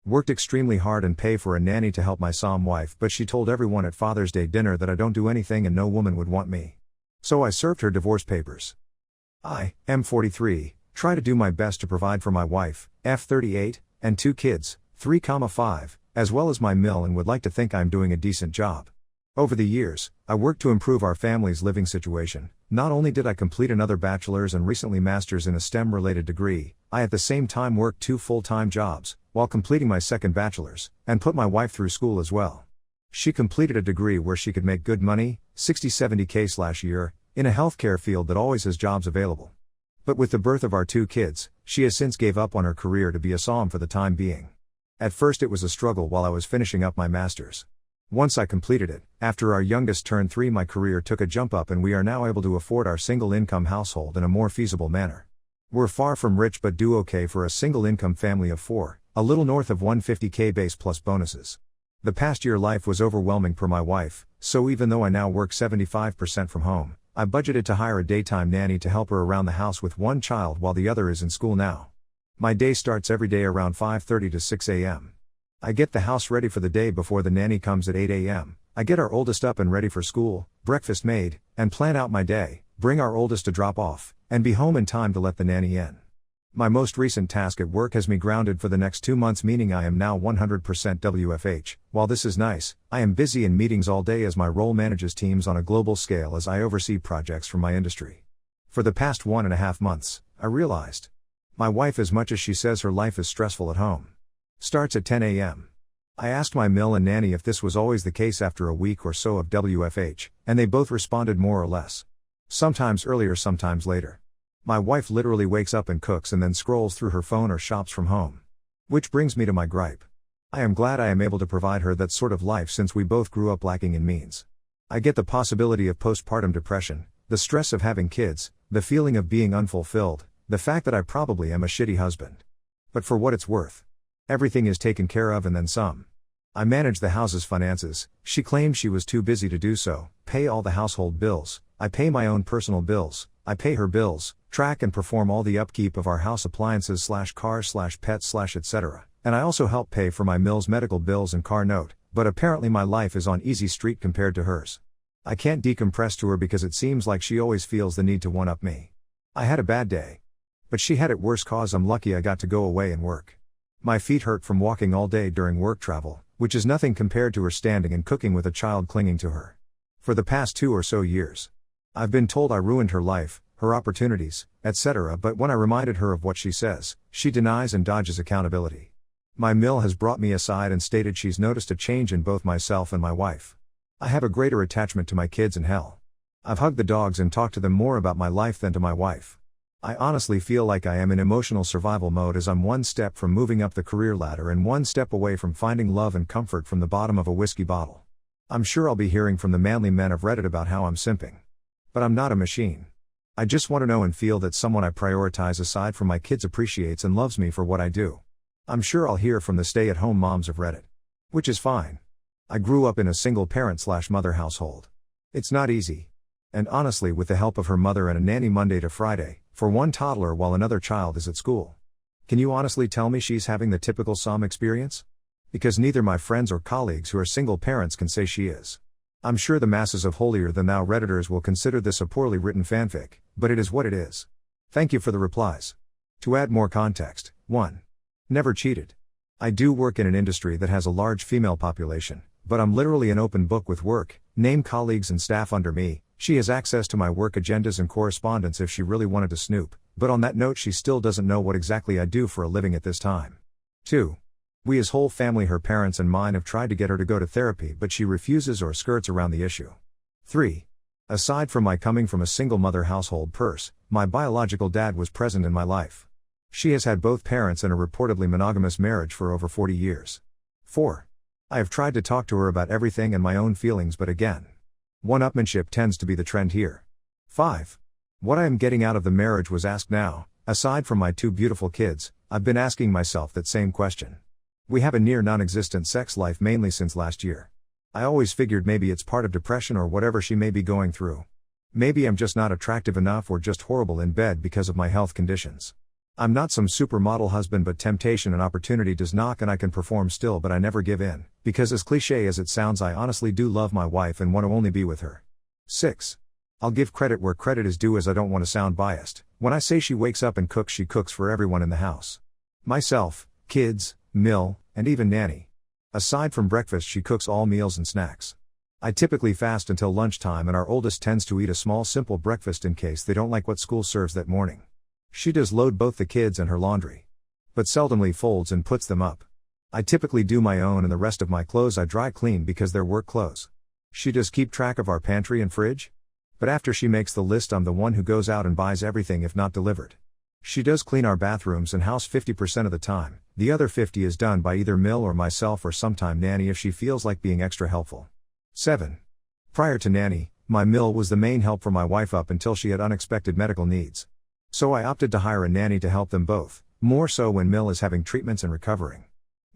Worked extremely hard and pay for a nanny to help my SAHM wife, but she told everyone at Father's Day dinner that I don't do anything and no woman would want me. So I served her divorce papers. I, M43, try to do my best to provide for my wife, F38, and 2 kids, 3,5, as well as my mill, and would like to think I'm doing a decent job. Over the years, I worked to improve our family's living situation. Not only did I complete another bachelor's and recently master's in a STEM-related degree, I at the same time worked 2 full-time jobs, while completing my second bachelor's, and put my wife through school as well. She completed a degree where she could make good money, 60-70K/year, in a healthcare field that always has jobs available. But with the birth of our 2 kids, she has since gave up on her career to be a SAHM for the time being. At first it was a struggle while I was finishing up my master's. Once I completed it, after our youngest turned 3, my career took a jump up and we are now able to afford our single-income household in a more feasible manner. We're far from rich but do okay for a single-income family of 4, a little north of 150K base plus bonuses. The past year life was overwhelming per my wife, so even though I now work 75% from home, I budgeted to hire a daytime nanny to help her around the house with 1 child while the other is in school now. My day starts every day around 5:30 to 6 a.m. I get the house ready for the day before the nanny comes at 8 a.m. I get our oldest up and ready for school, breakfast made, and plan out my day, bring our oldest to drop off, and be home in time to let the nanny in. My most recent task at work has me grounded for the next 2 months, meaning I am now 100% WFH. While this is nice, I am busy in meetings all day as my role manages teams on a global scale as I oversee projects from my industry. For the past 1.5 months, I realized my wife, as much as she says her life is stressful at home, starts at 10 a.m. I asked my mill and nanny if this was always the case after a week or so of WFH, and they both responded more or less. Sometimes earlier, sometimes later. My wife literally wakes up and cooks and then scrolls through her phone or shops from home. Which brings me to my gripe. I am glad I am able to provide her that sort of life since we both grew up lacking in means. I get the possibility of postpartum depression, the stress of having kids, the feeling of being unfulfilled, the fact that I probably am a shitty husband. But for what it's worth, everything is taken care of and then some. I manage the house's finances. She claimed she was too busy to do so, pay all the household bills. I pay my own personal bills, I pay her bills, track and perform all the upkeep of our house appliances / cars / pets / etc. And I also help pay for my mill's medical bills and car note, but apparently my life is on easy street compared to hers. I can't decompress to her because it seems like she always feels the need to one-up me. I had a bad day. But she had it worse cause I'm lucky I got to go away and work. My feet hurt from walking all day during work travel, which is nothing compared to her standing and cooking with a child clinging to her. For the past 2 or so years, I've been told I ruined her life, her opportunities, etc., but when I reminded her of what she says, she denies and dodges accountability. My mill has brought me aside and stated she's noticed a change in both myself and my wife. I have a greater attachment to my kids and hell. I've hugged the dogs and talked to them more about my life than to my wife. I honestly feel like I am in emotional survival mode as I'm 1 step from moving up the career ladder and 1 step away from finding love and comfort from the bottom of a whiskey bottle. I'm sure I'll be hearing from the manly men of Reddit about how I'm simping. But I'm not a machine. I just want to know and feel that someone I prioritize aside from my kids appreciates and loves me for what I do. I'm sure I'll hear from the stay-at-home moms of Reddit. Which is fine. I grew up in a single parent / mother household. It's not easy. And honestly, with the help of her mother and a nanny Monday to Friday, for 1 toddler while another child is at school. Can you honestly tell me she's having the typical SAHM experience? Because neither my friends or colleagues who are single parents can say she is. I'm sure the masses of holier-than-thou Redditors will consider this a poorly written fanfic, but it is what it is. Thank you for the replies. To add more context, 1. Never cheated. I do work in an industry that has a large female population, but I'm literally an open book with work, name colleagues and staff under me. She has access to my work agendas and correspondence if she really wanted to snoop, but on that note she still doesn't know what exactly I do for a living at this time. 2. We as whole family, her parents and mine, have tried to get her to go to therapy but she refuses or skirts around the issue. 3. Aside from my coming from a single mother household my biological dad was present in my life. She has had both parents in a reportedly monogamous marriage for over 40 years. 4. I have tried to talk to her about everything and my own feelings, but again, one-upmanship tends to be the trend here. 5. What I am getting out of the marriage was asked now. Aside from my 2 beautiful kids, I've been asking myself that same question. We have a near non-existent sex life mainly since last year. I always figured maybe it's part of depression or whatever she may be going through. Maybe I'm just not attractive enough or just horrible in bed because of my health conditions. I'm not some supermodel husband, but temptation and opportunity does knock and I can perform still, but I never give in, because as cliche as it sounds, I honestly do love my wife and want to only be with her. 6. I'll give credit where credit is due, as I don't want to sound biased. When I say she wakes up and cooks, she cooks for everyone in the house. Myself, kids, Mill, and even Nanny. Aside from breakfast, she cooks all meals and snacks. I typically fast until lunchtime, and our oldest tends to eat a small simple breakfast in case they don't like what school serves that morning. She does load both the kids and her laundry, but seldomly folds and puts them up. I typically do my own, and the rest of my clothes I dry clean because they're work clothes. She does keep track of our pantry and fridge, but after she makes the list, I'm the one who goes out and buys everything if not delivered. She does clean our bathrooms and house 50% of the time. The other 50 is done by either Mill or myself, or sometime Nanny if she feels like being extra helpful. 7. Prior to Nanny, my Mill was the main help for my wife up until she had unexpected medical needs. So I opted to hire a nanny to help them both, more so when Mill is having treatments and recovering.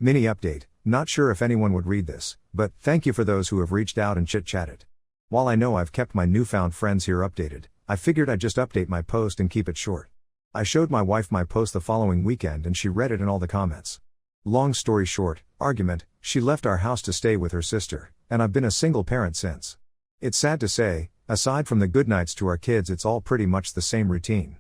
Mini update, not sure if anyone would read this, but thank you for those who have reached out and chit-chatted. While I know I've kept my newfound friends here updated, I figured I'd just update my post and keep it short. I showed my wife my post the following weekend and she read it and all the comments. Long story short, argument, she left our house to stay with her sister, and I've been a single parent since. It's sad to say, aside from the good nights to our kids, it's all pretty much the same routine.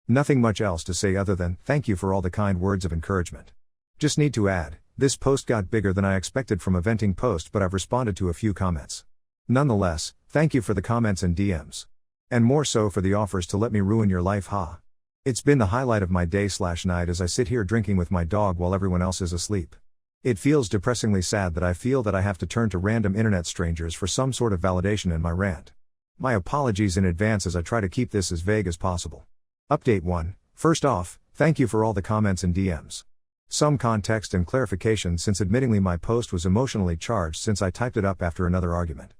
Nothing much else to say other than, thank you for all the kind words of encouragement. Just need to add, this post got bigger than I expected from a venting post, but I've responded to a few comments. Nonetheless, thank you for the comments and DMs. And more so for the offers to let me ruin your life, ha. It's been the highlight of my day/night as I sit here drinking with my dog while everyone else is asleep. It feels depressingly sad that I feel that I have to turn to random internet strangers for some sort of validation in my rant. My apologies in advance as I try to keep this as vague as possible. Update 1. First off, thank you for all the comments and DMs. Some context and clarification, since admittingly my post was emotionally charged since I typed it up after another argument.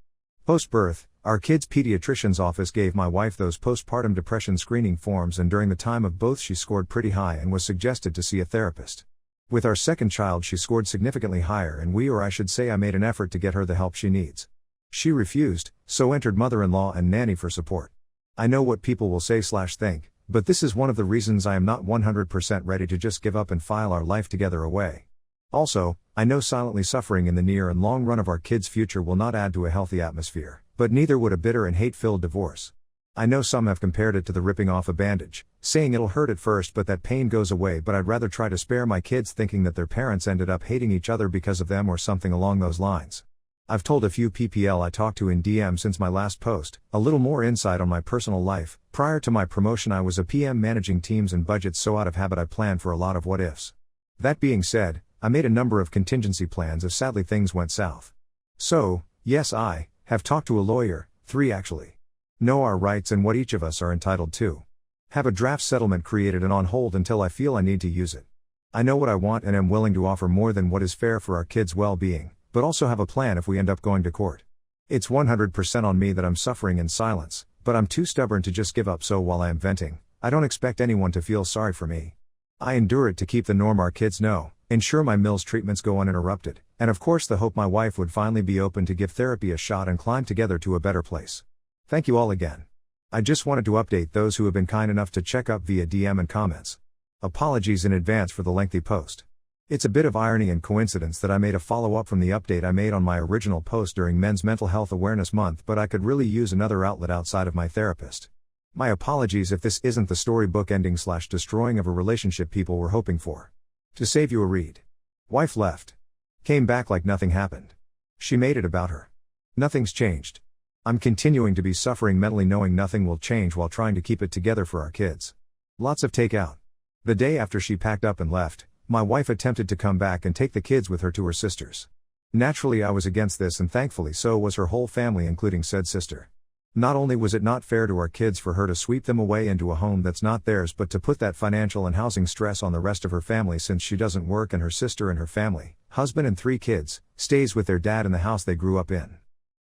Post-birth, our kids' pediatrician's office gave my wife those postpartum depression screening forms, and during the time of both she scored pretty high and was suggested to see a therapist. With our second child she scored significantly higher, and I should say I made an effort to get her the help she needs. She refused, so entered mother-in-law and nanny for support. I know what people will say/think, but this is one of the reasons I am not 100% ready to just give up and file our life together away. Also, I know silently suffering in the near and long run of our kids' future will not add to a healthy atmosphere, but neither would a bitter and hate-filled divorce. I know some have compared it to the ripping off a bandage, saying it'll hurt at first but that pain goes away, but I'd rather try to spare my kids thinking that their parents ended up hating each other because of them or something along those lines. I've told a few PPL I talked to in DM since my last post, a little more insight on my personal life. Prior to my promotion I was a PM managing teams and budgets, so out of habit I planned for a lot of what ifs. That being said, I made a number of contingency plans if sadly things went south. So, yes, I have talked to a lawyer, 3 actually. Know our rights and what each of us are entitled to. Have a draft settlement created and on hold until I feel I need to use it. I know what I want and am willing to offer more than what is fair for our kids' well-being, but also have a plan if we end up going to court. It's 100% on me that I'm suffering in silence, but I'm too stubborn to just give up, so while I am venting, I don't expect anyone to feel sorry for me. I endure it to keep the norm our kids know, ensure my Mill's treatments go uninterrupted, and of course the hope my wife would finally be open to give therapy a shot and climb together to a better place. Thank you all again. I just wanted to update those who have been kind enough to check up via DM and comments. Apologies in advance for the lengthy post. It's a bit of irony and coincidence that I made a follow-up from the update I made on my original post during Men's Mental Health Awareness Month, but I could really use another outlet outside of my therapist. My apologies if this isn't the storybook ending/destroying of a relationship people were hoping for. To save you a read. Wife left. Came back like nothing happened. She made it about her. Nothing's changed. I'm continuing to be suffering mentally, knowing nothing will change while trying to keep it together for our kids. Lots of takeout. The day after she packed up and left, my wife attempted to come back and take the kids with her to her sister's. Naturally I was against this, and thankfully so was her whole family including said sister. Not only was it not fair to our kids for her to sweep them away into a home that's not theirs, but to put that financial and housing stress on the rest of her family since she doesn't work and her sister and her family, husband and 3 kids, stays with their dad in the house they grew up in.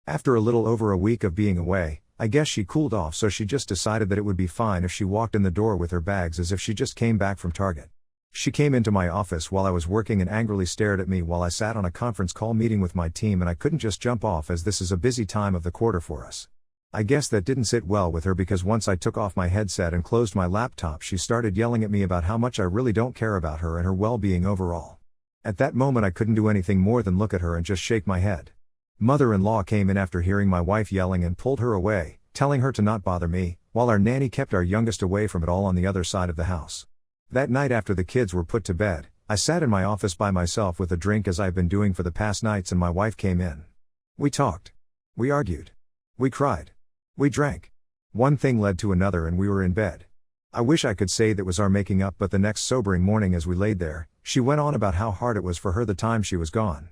After a little over a week of being away, I guess she cooled off, so she just decided that it would be fine if she walked in the door with her bags as if she just came back from Target. She came into my office while I was working and angrily stared at me while I sat on a conference call meeting with my team, and I couldn't just jump off as this is a busy time of the quarter for us. I guess that didn't sit well with her because once I took off my headset and closed my laptop, she started yelling at me about how much I really don't care about her and her well-being overall. At that moment I couldn't do anything more than look at her and just shake my head. Mother-in-law came in after hearing my wife yelling and pulled her away, telling her to not bother me, while our nanny kept our youngest away from it all on the other side of the house. That night after the kids were put to bed, I sat in my office by myself with a drink as I've been doing for the past nights, and my wife came in. We talked. We argued. We cried. We drank. One thing led to another and we were in bed. I wish I could say that was our making up, but the next sobering morning as we laid there, she went on about how hard it was for her the time she was gone.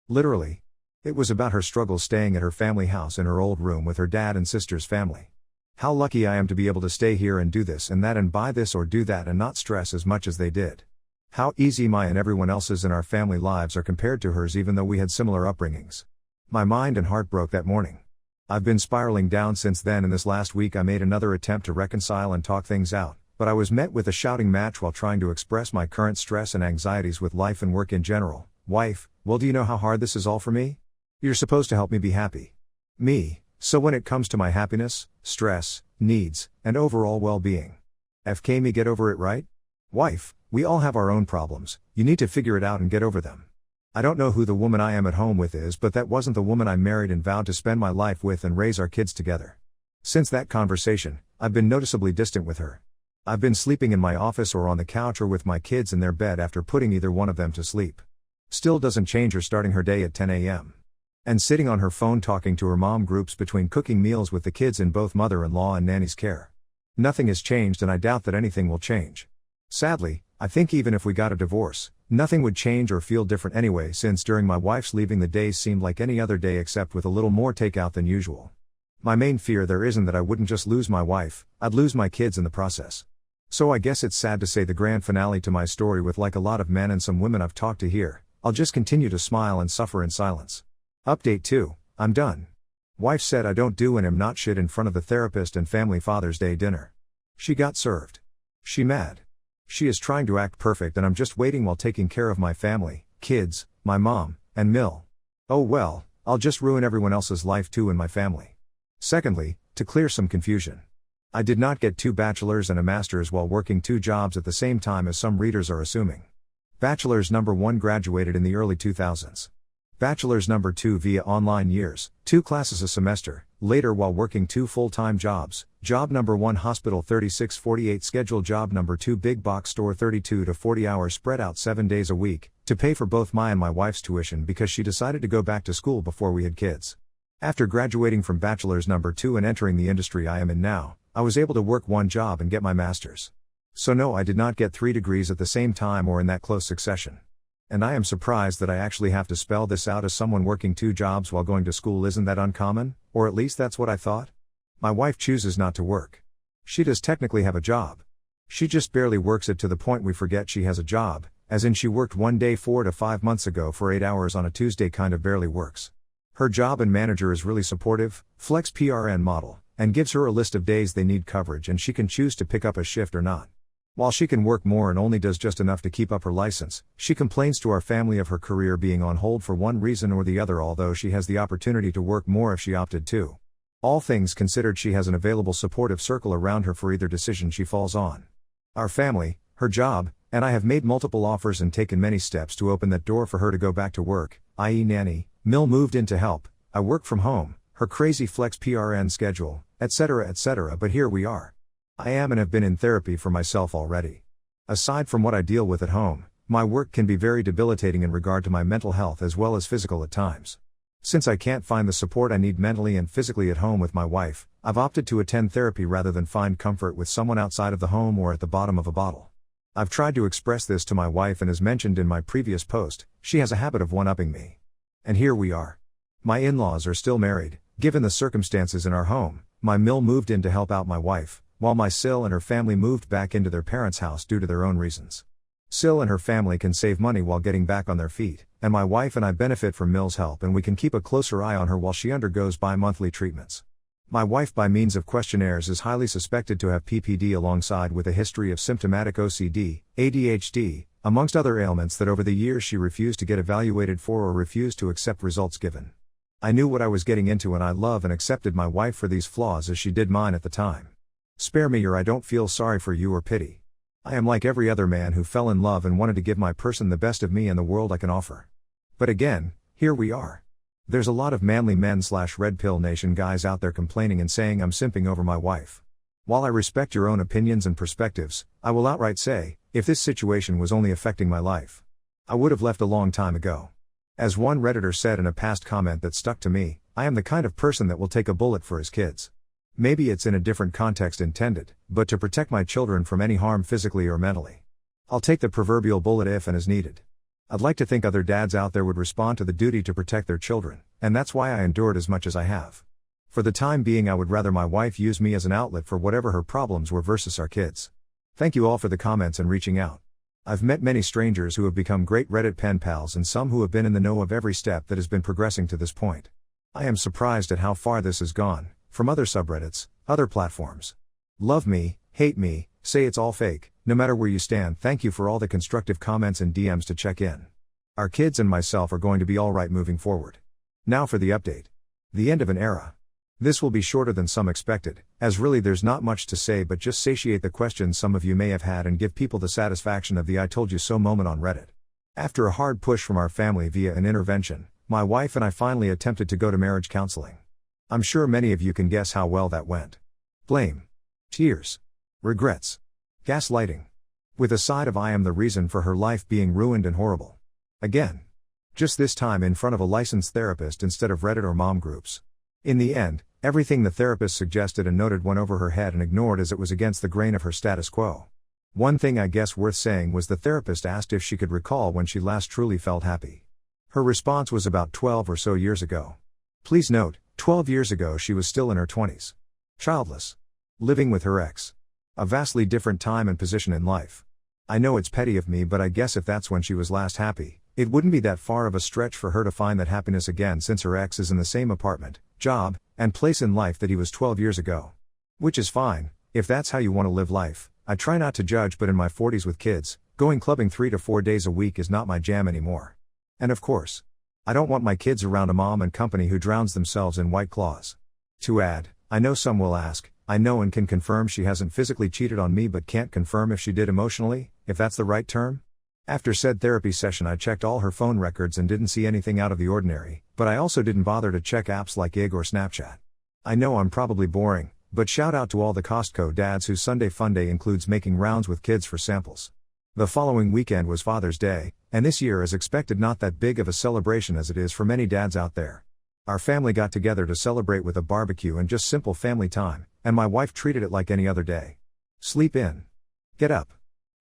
Literally. It was about her struggles staying at her family house in her old room with her dad and sister's family. How lucky I am to be able to stay here and do this and that and buy this or do that and not stress as much as they did. How easy my and everyone else's in our family lives are compared to hers, even though we had similar upbringings. My mind and heart broke that morning. I've been spiraling down since then, and this last week I made another attempt to reconcile and talk things out, but I was met with a shouting match while trying to express my current stress and anxieties with life and work in general. Wife, well, do you know how hard this is all for me? You're supposed to help me be happy. Me, so when it comes to my happiness, stress, needs, and overall well-being. FK me, get over it, right? Wife, we all have our own problems, you need to figure it out and get over them. I don't know who the woman I am at home with is, but that wasn't the woman I married and vowed to spend my life with and raise our kids together. Since that conversation, I've been noticeably distant with her. I've been sleeping in my office or on the couch or with my kids in their bed after putting either one of them to sleep. Still doesn't change her starting her day at 10 a.m. and sitting on her phone talking to her mom groups between cooking meals with the kids in both mother-in-law and nanny's care. Nothing has changed, and I doubt that anything will change. Sadly, I think even if we got a divorce, nothing would change or feel different anyway, since during my wife's leaving the days seemed like any other day except with a little more takeout than usual. My main fear there isn't that I wouldn't just lose my wife, I'd lose my kids in the process. So I guess it's sad to say the grand finale to my story, with like a lot of men and some women I've talked to here, I'll just continue to smile and suffer in silence. Update 2, I'm done. Wife said I don't do and am not shit in front of the therapist and family Father's Day dinner. She got served. She mad. She is trying to act perfect and I'm just waiting while taking care of my family, kids, my mom, and Mill. Oh well, I'll just ruin everyone else's life too in my family. Secondly, to clear some confusion. I did not get 2 bachelor's and a master's while working 2 jobs at the same time as some readers are assuming. Bachelor's number 1 graduated in the early 2000s. Bachelor's number 2 via online years, 2 classes a semester, later while working 2 full-time jobs, job number 1 hospital 36-48 schedule, job number 2 big box store 32 to 40 hours spread out 7 days a week, to pay for both my and my wife's tuition because she decided to go back to school before we had kids. After graduating from bachelor's number 2 and entering the industry I am in now, I was able to work 1 job and get my master's. So no, I did not get 3 degrees at the same time or in that close succession. And I am surprised that I actually have to spell this out as someone working 2 jobs while going to school. Isn't that uncommon? Or at least that's what I thought. My wife chooses not to work. She does technically have a job. She just barely works it to the point we forget she has a job, as in she worked one day 4 to 5 months ago for 8 hours on a Tuesday. Kind of barely works. Her job and manager is really supportive, flex PRN model, and gives her a list of days they need coverage and she can choose to pick up a shift or not. While she can work more and only does just enough to keep up her license, she complains to our family of her career being on hold for one reason or the other, although she has the opportunity to work more if she opted to. All things considered, she has an available supportive circle around her for either decision she falls on. Our family, her job, and I have made multiple offers and taken many steps to open that door for her to go back to work, i.e. nanny, Mill moved in to help, I work from home, her crazy flex PRN schedule, etc., but here we are. I am and have been in therapy for myself already. Aside from what I deal with at home, my work can be very debilitating in regard to my mental health as well as physical at times. Since I can't find the support I need mentally and physically at home with my wife, I've opted to attend therapy rather than find comfort with someone outside of the home or at the bottom of a bottle. I've tried to express this to my wife, and as mentioned in my previous post, she has a habit of one-upping me. And here we are. My in-laws are still married. Given the circumstances in our home, my Mill moved in to help out my wife, while my Sil and her family moved back into their parents' house due to their own reasons. Sil and her family can save money while getting back on their feet, and my wife and I benefit from Mill's help, and we can keep a closer eye on her while she undergoes bi-monthly treatments. My wife, by means of questionnaires, is highly suspected to have PPD alongside with a history of symptomatic OCD, ADHD, amongst other ailments that over the years she refused to get evaluated for or refused to accept results given. I knew what I was getting into and I love and accepted my wife for these flaws as she did mine at the time. Spare me or I don't feel sorry for you or pity. I am like every other man who fell in love and wanted to give my person the best of me and the world I can offer. But again, here we are. There's a lot of manly men/red pill nation guys out there complaining and saying I'm simping over my wife. While I respect your own opinions and perspectives, I will outright say, if this situation was only affecting my life, I would have left a long time ago. As one Redditor said in a past comment that stuck to me, I am the kind of person that will take a bullet for his kids. Maybe it's in a different context intended, but to protect my children from any harm physically or mentally. I'll take the proverbial bullet if and as needed. I'd like to think other dads out there would respond to the duty to protect their children, and that's why I endured as much as I have. For the time being I would rather my wife use me as an outlet for whatever her problems were versus our kids. Thank you all for the comments and reaching out. I've met many strangers who have become great Reddit pen pals and some who have been in the know of every step that has been progressing to this point. I am surprised at how far this has gone, from other subreddits, other platforms. Love me, hate me, say it's all fake, no matter where you stand, thank you for all the constructive comments and DMs to check in. Our kids and myself are going to be alright moving forward. Now for the update. The end of an era. This will be shorter than some expected, as really there's not much to say but just satiate the questions some of you may have had and give people the satisfaction of the I told you so moment on Reddit. After a hard push from our family via an intervention, my wife and I finally attempted to go to marriage counseling. I'm sure many of you can guess how well that went. Blame. Tears. Regrets. Gaslighting. With a side of I am the reason for her life being ruined and horrible. Again. Just this time in front of a licensed therapist instead of Reddit or mom groups. In the end, everything the therapist suggested and noted went over her head and ignored as it was against the grain of her status quo. One thing I guess worth saying was the therapist asked if she could recall when she last truly felt happy. Her response was about 12 or so years ago. Please note, 12 years ago she was still in her 20s. Childless. Living with her ex. A vastly different time and position in life. I know it's petty of me but I guess if that's when she was last happy, it wouldn't be that far of a stretch for her to find that happiness again since her ex is in the same apartment, job, and place in life that he was 12 years ago. Which is fine, if that's how you want to live life. I try not to judge but in my 40s with kids, going clubbing 3 to 4 days a week is not my jam anymore. And of course, I don't want my kids around a mom and company who drowns themselves in White Claws. To add, I know some will ask, I know and can confirm she hasn't physically cheated on me but can't confirm if she did emotionally, if that's the right term? After said therapy session I checked all her phone records and didn't see anything out of the ordinary, but I also didn't bother to check apps like IG or Snapchat. I know I'm probably boring, but shout out to all the Costco dads whose Sunday Funday includes making rounds with kids for samples. The following weekend was Father's Day, and this year is expected not that big of a celebration as it is for many dads out there. Our family got together to celebrate with a barbecue and just simple family time, and my wife treated it like any other day. Sleep in. Get up.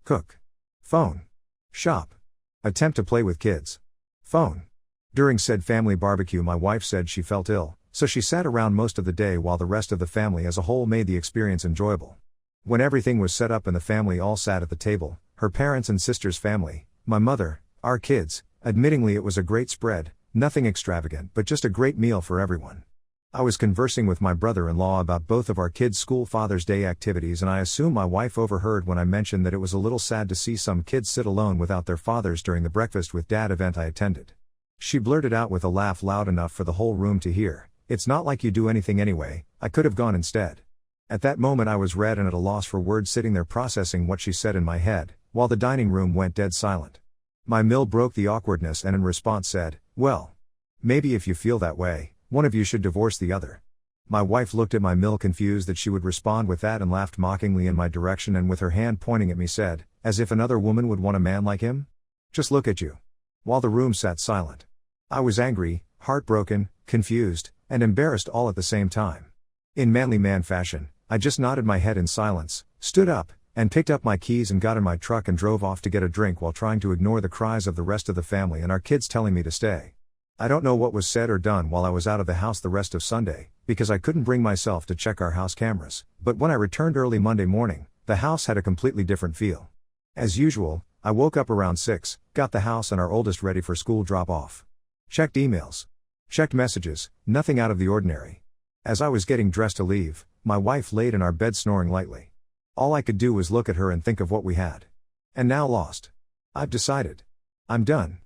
Cook. Phone. Shop. Attempt to play with kids. Phone. During said family barbecue my wife said she felt ill, so she sat around most of the day while the rest of the family as a whole made the experience enjoyable. When everything was set up and the family all sat at the table, her parents and sister's family, my mother, our kids, admittingly it was a great spread, nothing extravagant but just a great meal for everyone. I was conversing with my brother-in-law about both of our kids' school Father's Day activities and I assume my wife overheard when I mentioned that it was a little sad to see some kids sit alone without their fathers during the breakfast with dad event I attended. She blurted out with a laugh loud enough for the whole room to hear, "It's not like you do anything anyway, I could have gone instead." At that moment I was red and at a loss for words sitting there processing what she said in my head, while the dining room went dead silent. My mill broke the awkwardness and in response said, "Well, maybe if you feel that way, one of you should divorce the other." My wife looked at my mill confused that she would respond with that and laughed mockingly in my direction and with her hand pointing at me said, "As if another woman would want a man like him? Just look at you." While the room sat silent. I was angry, heartbroken, confused, and embarrassed all at the same time. In manly man fashion, I just nodded my head in silence, stood up, and picked up my keys and got in my truck and drove off to get a drink while trying to ignore the cries of the rest of the family and our kids telling me to stay. I don't know what was said or done while I was out of the house the rest of Sunday, because I couldn't bring myself to check our house cameras, but when I returned early Monday morning, the house had a completely different feel. As usual, I woke up around 6, got the house and our oldest ready for school drop-off. Checked emails. Checked messages, nothing out of the ordinary. As I was getting dressed to leave, my wife laid in our bed snoring lightly. All I could do was look at her and think of what we had. And now lost. I've decided. I'm done.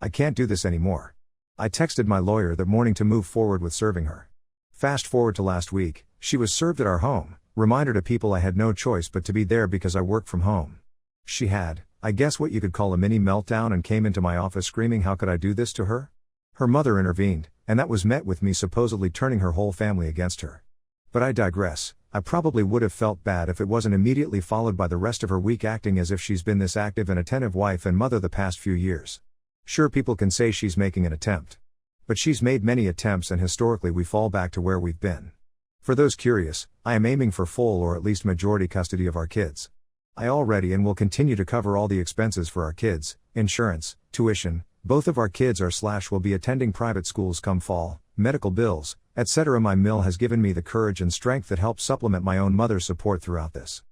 I can't do this anymore. I texted my lawyer that morning to move forward with serving her. Fast forward to last week, she was served at our home, reminder to people I had no choice but to be there because I work from home. She had, I guess what you could call a mini meltdown, and came into my office screaming how could I do this to her? Her mother intervened, and that was met with me supposedly turning her whole family against her. But I digress. I probably would have felt bad if it wasn't immediately followed by the rest of her week acting as if she's been this active and attentive wife and mother the past few years. Sure, people can say she's making an attempt. But she's made many attempts, and historically we fall back to where we've been. For those curious, I am aiming for full or at least majority custody of our kids. I already and will continue to cover all the expenses for our kids, insurance, tuition. Both of our kids will be attending private schools come fall, medical bills, etc. My mill has given me the courage and strength that helps supplement my own mother's support throughout this.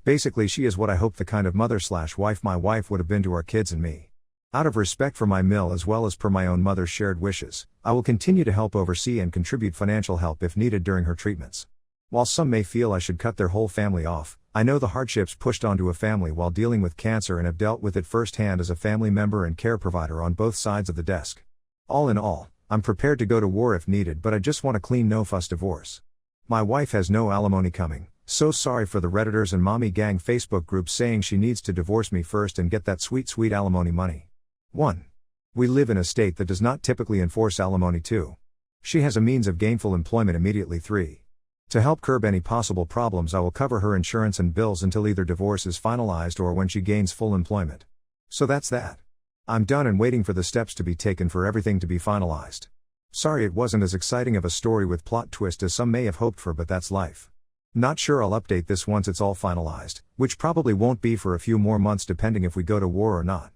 Basically, she is what I hope the kind of mother/wife my wife would have been to our kids and me. Out of respect for my mill as well as per my own mother's shared wishes, I will continue to help oversee and contribute financial help if needed during her treatments. While some may feel I should cut their whole family off, I know the hardships pushed onto a family while dealing with cancer and have dealt with it firsthand as a family member and care provider on both sides of the desk. All in all, I'm prepared to go to war if needed, but I just want a clean no-fuss divorce. My wife has no alimony coming, so sorry for the Redditors and mommy gang Facebook groups saying she needs to divorce me first and get that sweet alimony money. 1. We live in a state that does not typically enforce alimony. 2. She has a means of gainful employment immediately. 3. To help curb any possible problems, I will cover her insurance and bills until either divorce is finalized or when she gains full employment. So that's that. I'm done and waiting for the steps to be taken for everything to be finalized. Sorry it wasn't as exciting of a story with plot twist as some may have hoped for, but that's life. Not sure I'll update this once it's all finalized, which probably won't be for a few more months depending if we go to war or not.